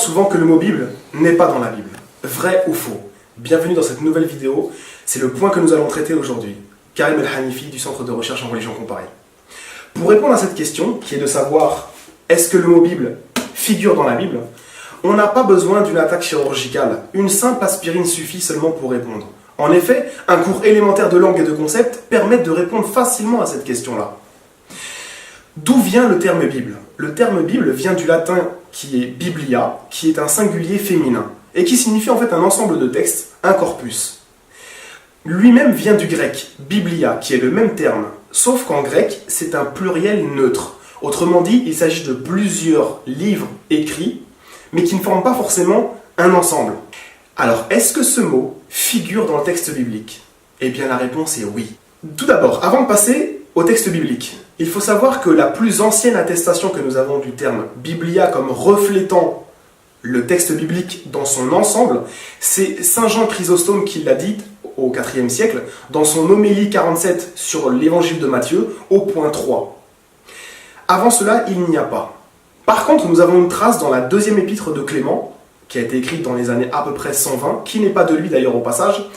souvent que le mot Bible n'est pas dans la Bible. Vrai ou faux? Bienvenue dans cette nouvelle vidéo. C'est le point que nous allons traiter aujourd'hui. Karim El-Hanifi du Centre de recherche en religion comparée. Pour répondre à cette question, qui est de savoir est-ce que le mot Bible figure dans la Bible, on n'a pas besoin d'une attaque chirurgicale. Une simple aspirine suffit seulement pour répondre. En effet, un cours élémentaire de langue et de concept permet de répondre facilement à cette question-là. D'où vient le terme Bible? Le terme Bible vient du latin qui est Biblia, qui est un singulier féminin, et qui signifie en fait un ensemble de textes, un corpus. Lui-même vient du grec, Biblia, qui est le même terme, sauf qu'en grec, c'est un pluriel neutre. Autrement dit, il s'agit de plusieurs livres écrits, mais qui ne forment pas forcément un ensemble. Alors, est-ce que ce mot figure dans le texte biblique? Eh bien, la réponse est oui. Tout d'abord, avant de passer au texte biblique, il faut savoir que la plus ancienne attestation que nous avons du terme Biblia comme reflétant le texte biblique dans son ensemble, c'est Saint Jean Chrysostome qui l'a dit au IVe siècle dans son homélie 47 sur l'évangile de Matthieu au point 3. Avant cela, il n'y a pas. Par contre, nous avons une trace dans la deuxième épître de Clément, qui a été écrite dans les années à peu près 120, qui n'est pas de lui d'ailleurs au passage,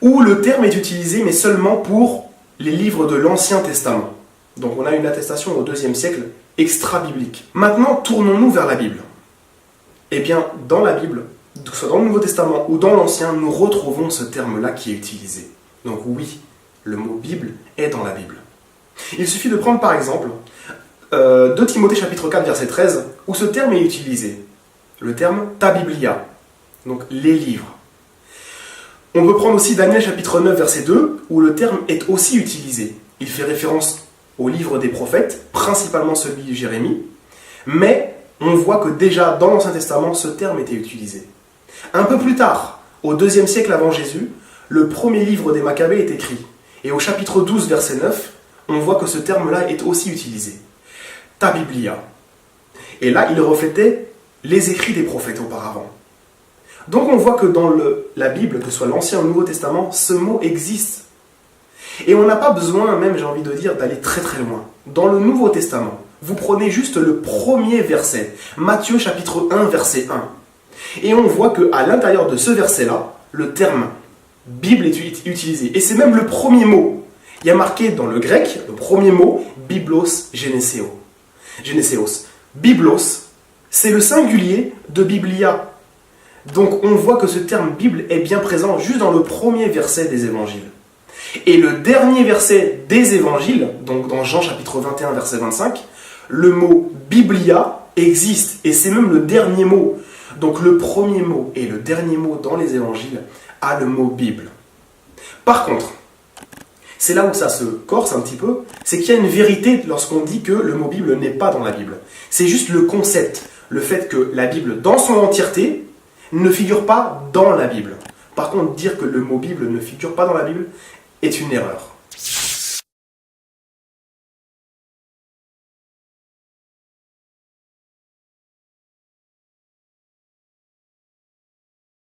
où le terme est utilisé mais seulement pour les livres de l'Ancien Testament. Donc on a une attestation au IIe siècle extra-biblique. Maintenant, tournons-nous vers la Bible. Eh bien, dans la Bible, que ce soit dans le Nouveau Testament ou dans l'Ancien, nous retrouvons ce terme-là qui est utilisé. Donc oui, le mot Bible est dans la Bible. Il suffit de prendre par exemple 2 Timothée chapitre 4 verset 13, où ce terme est utilisé. Le terme ta Biblia, donc les livres. On peut prendre aussi Daniel chapitre 9 verset 2, où le terme est aussi utilisé. Il fait référence au livre des prophètes, principalement celui de Jérémie, mais on voit que déjà dans l'Ancien Testament, ce terme était utilisé. Un peu plus tard, au IIe siècle avant Jésus, le premier livre des Maccabées est écrit. Et au chapitre 12 verset 9, on voit que ce terme-là est aussi utilisé. Ta Biblia. Et là, il reflétait les écrits des prophètes auparavant. Donc on voit que dans la Bible, que ce soit l'Ancien ou le Nouveau Testament, ce mot existe. Et on n'a pas besoin, même j'ai envie de dire, d'aller très très loin. Dans le Nouveau Testament, vous prenez juste le premier verset, Matthieu chapitre 1 verset 1. Et on voit qu'à l'intérieur de ce verset-là, le terme Bible est utilisé. Et c'est même le premier mot. Il y a marqué dans le grec, le premier mot, Biblos Geneseos. Biblos, c'est le singulier de Biblia. Donc on voit que ce terme Bible est bien présent juste dans le premier verset des évangiles. Et le dernier verset des évangiles, donc dans Jean chapitre 21 verset 25, le mot Biblia existe et c'est même le dernier mot. Donc le premier mot et le dernier mot dans les évangiles a le mot Bible. Par contre, c'est là où ça se corse un petit peu, c'est qu'il y a une vérité lorsqu'on dit que le mot Bible n'est pas dans la Bible. C'est juste le concept, le fait que la Bible dans son entièreté ne figure pas dans la Bible. Par contre, dire que le mot Bible ne figure pas dans la Bible est une erreur.